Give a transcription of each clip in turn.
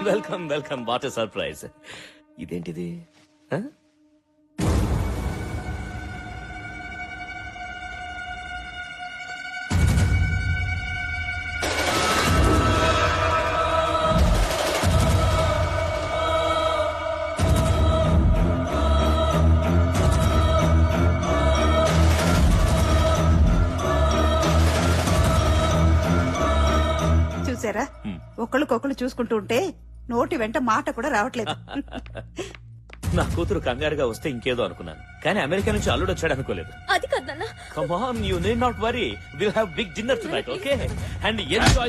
Welcome welcome what surprise. ఇదేంటిది? చూసారా, ఒకళ్ళకొకళ్ళు చూసుకుంటూ ఉంటే నోటి వెంట మాట కూడా రావట్లేదు. నా కూతురు కంగారుగా వస్తే ఇంకేదో అనుకున్నాను, కానీ అమెరికా నుంచి అల్లుడు వచ్చాడు అనుకోలేదు. అది కదన్నా. Come on, you need not worry. We'll have big dinner tonight, okay? And enjoy.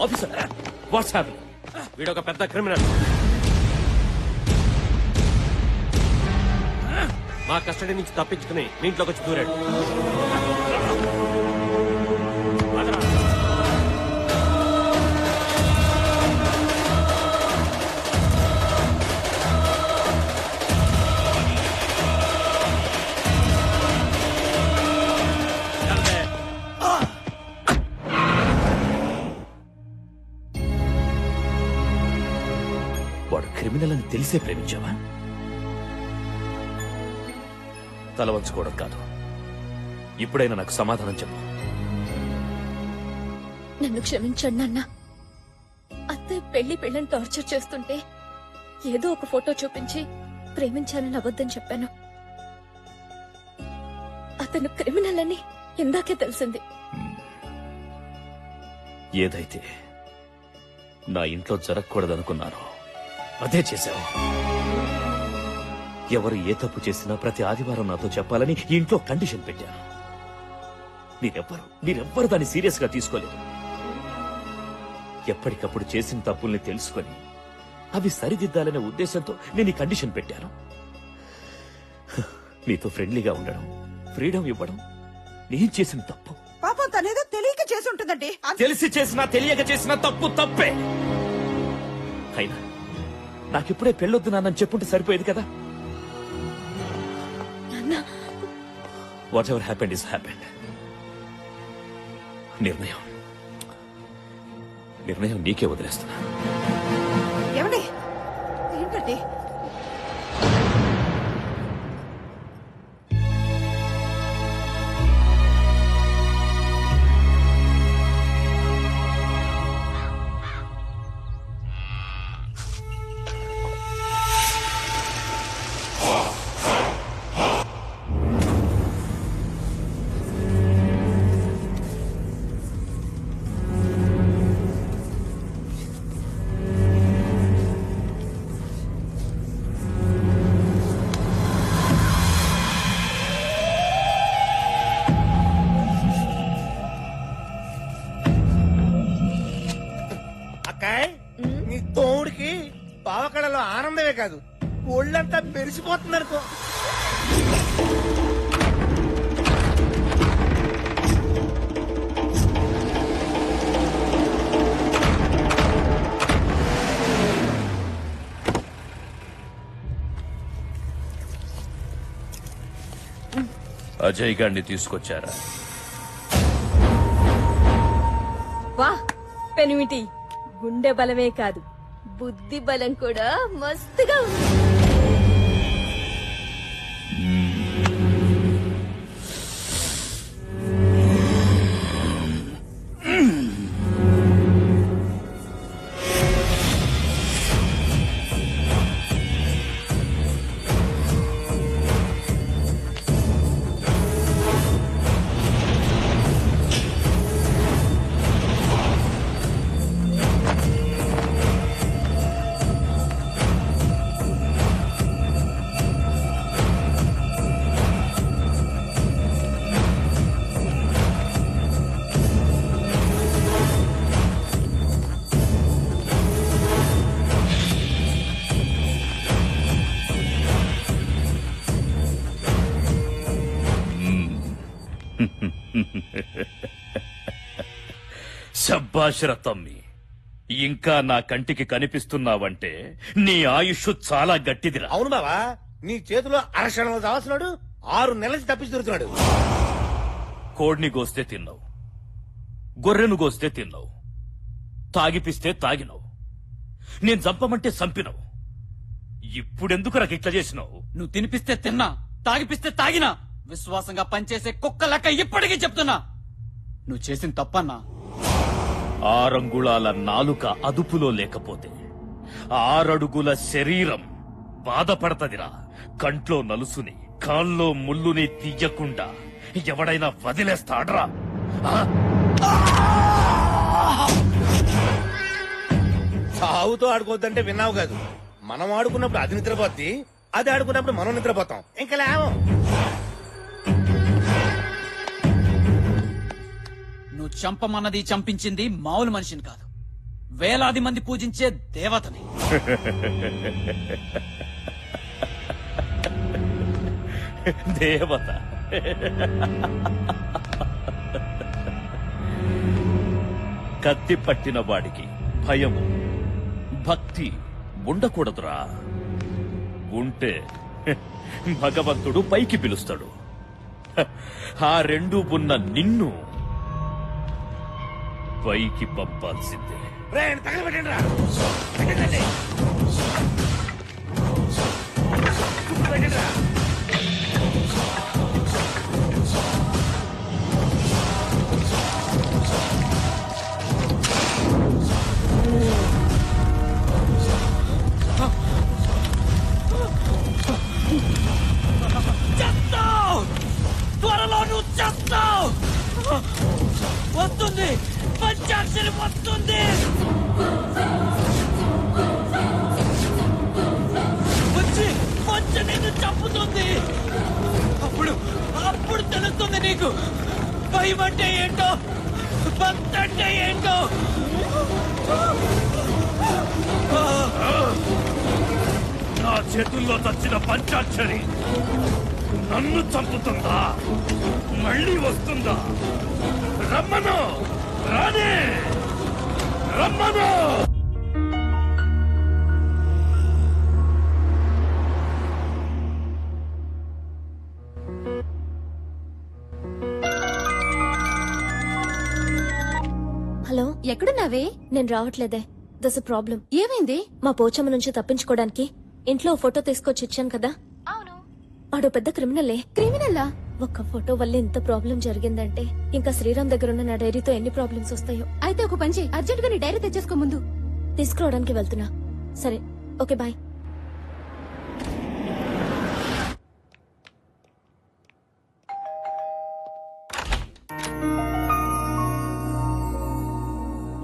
Officer, what's happening? వీడొక పెద్ద క్రిమినల్. మా కస్టడీ నుంచి తప్పించుకుని మీ ఇంట్లోకి వచ్చి దూరాడు. వాడు క్రిమినల్ అని తెలిసే ప్రేమించావా? తల వంచుకోవడం కాదు, ఇప్పుడైనా నాకు సమాధానం చెప్పు. నన్ను క్షమించండి నాన్న. అత్తయ్య పెళ్లిని టార్చర్ చేస్తుంటే ఏదో ఒక ఫోటో చూపించి ప్రేమించానని అబద్ధం చెప్పాను. అతను క్రిమినల్ అని ఇందాకే తెలిసింది. ఏదైతే నా ఇంట్లో జరగకూడదనుకున్నానో అదే చేశావు. ఎవరు ఏ తప్పు చేసినా ప్రతి ఆదివారం నాతో చెప్పాలని ఇంట్లో కండిషన్ పెట్టాను. మీరెవ్వరు దాన్ని సీరియస్ గా తీసుకోలేదు. ఎప్పటికప్పుడు చేసిన తప్పుల్ని తెలుసుకొని అవి సరిదిద్దాలనే ఉద్దేశంతో నేను ఈ కండిషన్ పెట్టాను. మీతో ఫ్రెండ్లీగా ఉండడం, ఫ్రీడమ్ ఇవ్వడం నేను చేసిన తప్పు. పాపం తనేదో తెలియక చేసి ఉంటుందండి. తెలిసి చేసినా తెలియక చేసినా తప్పు తప్పే. అయినా నాకిప్పుడే పెళ్ళొద్దు నాన్నని చెప్పుంటే సరిపోయేది కదా. What ever happened is happened. నిర్ణయం నీకే వదిలేస్తున్నా. ఏమండి, ఏంటండి? నీ తోడికి పావకడలో ఆనందమే కాదు, ఒళ్ళంతా మెరిసిపోతుంది అనుకో. అజయ్ గారిని తీసుకొచ్చారా? వా పెనిమిటి, గుండె బలమే కాదు బుద్ధి బలం కూడా మస్తుగా ఉంది. శబ్బాష్ రతమ్మి, ఇంకా నా కంటికి కనిపిస్తున్నావంటే నీ ఆయుష్ చాలా గట్టిదిరా. అవును బావా, నీ చేతిలో అరక్షణలో దావస్తున్నాడు, 6 నెలల నుంచి తప్పించి తిరుగుతున్నాడు. కోడిని గోస్తే తిన్నావు, గొర్రెను గోస్తే తిన్నావు, తాగిపిస్తే తాగినావు, నేను చంపమంటే చంపినావు. ఇప్పుడెందుకు నాకు ఇట్లా చేసినావు? నువ్వు తినిపిస్తే తిన్నా, తాగిపిస్తే తాగినా, విశ్వాసంగా పనిచేసే కుక్క లెక్క ఇప్పటికీ చెప్తున్నా నువ్వు చేసిన తప్పన్నా. 6 అంగుళాల నాలుక అదుపులో లేకపోతే 6 అడుగుల శరీరం బాధపడతదిరా. కంట్లో నలుసుని, కాల్లో ముల్లుని తీయకుండా ఎవడైనా వదిలేస్తాడ్రా? ఆ? సావుతో ఆడుకోవద్దంటే విన్నావు కాదు. మనం ఆడుకున్నప్పుడు అది నిద్రపోద్ది, అది ఆడుకున్నప్పుడు మనం నిద్రపోతాం. ఇంకా లేవం. నువ్వు చంపమన్నది చంపించింది మామూలు మనిషిని కాదు, వేలాది మంది పూజించే దేవతని. దేవత కత్తి పట్టిన వాడికి భయము, భక్తి ఉండకూడదురా. ఉంటే భగవంతుడు పైకి పిలుస్తాడు. ఆ రెండు ఉన్న నిన్ను పైకి పంపాల్సిందే. తగలబెట్టండి రా. పెట్టండి. పెట్టండి రా. చేస్తావు, త్వరలో నువ్వు చేస్తావు. వస్తుంది, పంచాక్షరి వస్తుంది. వచ్చి వచ్చి నిన్ను చంపుతుంది. అప్పుడు అప్పుడు తెలుస్తుంది నీకు భయం అంటే ఏంటో, భక్తి అంటే ఏంటో. నా చేతుల్లో చచ్చిన పంచాక్షరి నన్ను చంపుతుందా? మళ్ళీ వస్తుందా? రమ్మను, రానే, రమ్మను. హలో, ఎక్కడున్నావే? నేను రావట్లేదే. దస్ ప్రాబ్లం. ఏమైంది? మా పోచమ్మ నుంచి తప్పించుకోవడానికి ఇంట్లో ఓ ఫోటో తీసుకొచ్చి ఇచ్చాను కదా. అవును, ఆడో పెద్ద క్రిమినలే. క్రిమినలా? ఒక్క ఫోటో వల్ల ఇంత ప్రాబ్లం జరిగిందంటే ఇంకా శ్రీరామ్ దగ్గర ఉన్న నా డైరీతో ఎన్ని ప్రాబ్లమ్స్ వస్తాయో. అయితే ఒక పని చేయి, అర్జెంట్ గా నీ డైరీ తెచ్చేసుకో. ముందు తీసుకురావడానికి వెళ్తున్నా. సరే, okay, bye.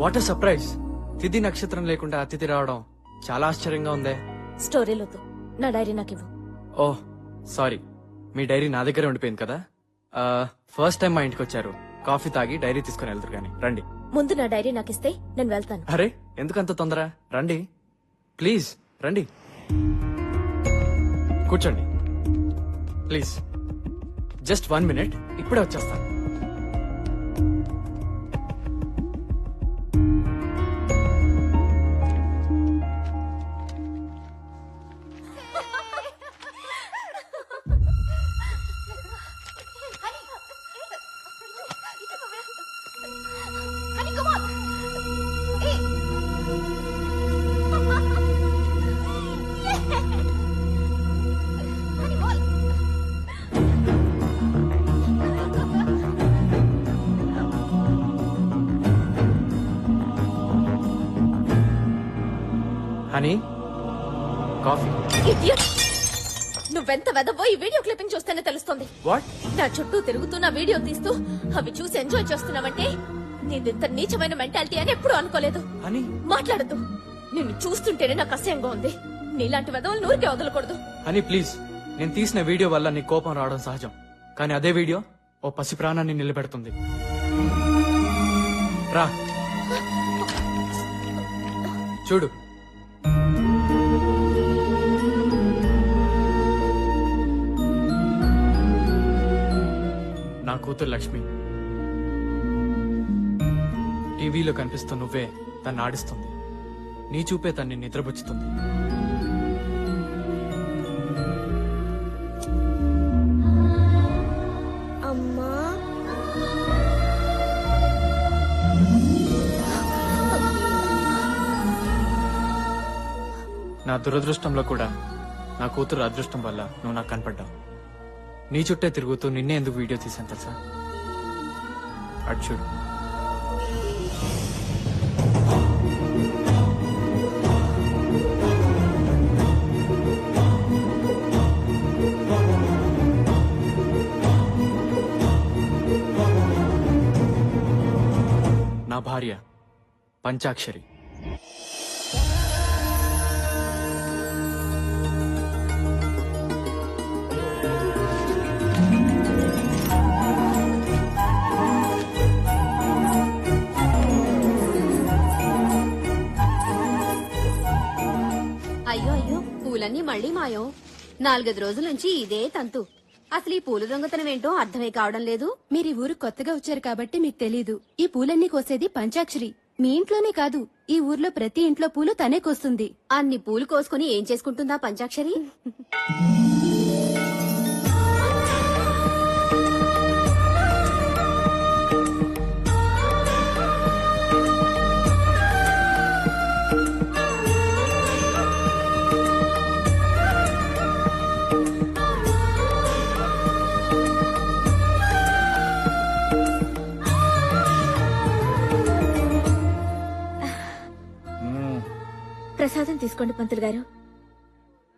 What a surprise. తిథి నక్షత్రం లేకుండా అతిథి రావడం చాలా ఆశ్చర్యంగా ఉందే. స్టోరీలోతో నా డైరీ నాకు ఇవ్వు. ఓహ్ సారీ, మీ డైరీ నా దగ్గరే ఉండిపోయింది కదా. ఫస్ట్ టైం మా ఇంటికి వచ్చారు, కాఫీ తాగి డైరీ తీసుకుని వెళ్తారు కానీ రండి. ముందు నా డైరీ నాకు ఇస్తే నేను వెళ్తాను. అరే ఎందుకంత తొందర, రండి ప్లీజ్ రండి, కూర్చోండి ప్లీజ్. జస్ట్ 1 minute, ఇప్పుడే వచ్చేస్తాను. Honey, coffee. Idiot! నువ్వెంత వెదవో ఈ వీడియో క్లిప్పింగ్ చూస్తేనే తెలుస్తుంది. వాట్? నా చుట్టూ తిరుగుతూ నా వీడియో తీస్తూ అవి చూసి ఎంజాయ్ చేస్తున్నావంటే నీదింత నీచమైన మెంటాలిటీ అని ఎప్పుడూ అనుకోలేదు. హనీ, మాట్లాడద్దు. నిన్ను చూస్తుంటేనే నాకు అసహ్యంగా ఉంది. నీలాంటి వెదవులు నూరికే వదలకూడదు. హనీ ప్లీజ్, నేను తీసిన వీడియో వల్ల నీ కోపం రావడం సహజం, కానీ అదే వీడియో ఓ పసి ప్రాణాన్ని నిలబెడుతుంది. రా చూడు. నా కూతురు లక్ష్మి. టీవీలో కనిపిస్తూ నువ్వే తన్ని ఆడిస్తుంది, నీ చూపే తన్ని నిద్రపుచ్చుతుంది. అమ్మా నా దురదృష్టంలో కూడా నా కూతురు అదృష్టం వల్ల నువ్వు నాకు కనపడ్డావు. నీ చుట్టే తిరుగుతూ నిన్నే ఎందుకు వీడియో తీసాను తెలుసా? అటు చూడు. నా భార్య పంచాక్షరి. అయ్యో అయ్యో పూలన్నీ మళ్ళీ మాయం. 4-5 రోజుల నుంచి ఇదే తంతు. అసలు ఈ పూల దొంగతనం ఏంటో అర్థమే కావడం లేదు. మీరు ఈ ఊరు కొత్తగా వచ్చారు కాబట్టి మీకు తెలీదు. ఈ పూలన్నీ కోసేది పంచాక్షరి. మీ ఇంట్లోనే కాదు, ఈ ఊర్లో ప్రతి ఇంట్లో పూలు తనే కోస్తుంది. అన్ని పూలు కోసుకుని ఏం చేసుకుంటుందా పంచాక్షరి? ప్రసాదం తీసుకోండి పంతులు గారు.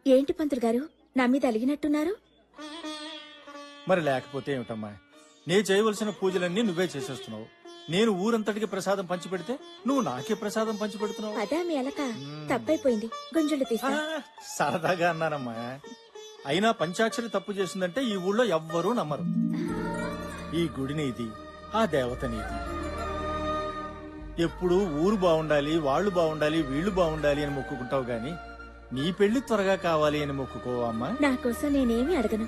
ఏంటి పంతులు గారు, నా మీద అలిగినట్టున్నారు? మరి లేకపోతే ఏమిటమ్మా, నేను చేయవలసిన పూజలన్నీ నువ్వే చేసేస్తున్నావు. నేను ఊరంతటికి ప్రసాదం పంచిపెడితే నువ్వు నాకే ప్రసాదం పంచిపెడుతున్నావు. అదా మీ అలక? తప్పైపోయింది, గుంజుళ్ళు తీసా. సరదాగా అన్నానమ్మా. అయినా పంచాక్షరి తప్పు చేసిందంటే ఈ ఊళ్ళో ఎవ్వరూ నమ్మరు. ఈ గుడి నీది, ఆ దేవత నీది. ఎప్పుడు ఊరు బాగుండాలి, వాళ్ళు బాగుండాలి, వీళ్ళు బాగుండాలి అని మొక్కుకుంటావు గాని నీ పెళ్లి త్వరగా కావాలి అని మొక్కుకోవా అమ్మా? నా కోసం నేనేమి అడగను.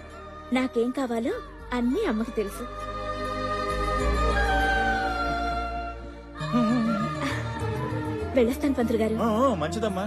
నాకేం కావాలో అన్నీ అమ్మకి తెలుసు. వెళ్ళొస్తాను పంతులు గారు. మంచిదమ్మా.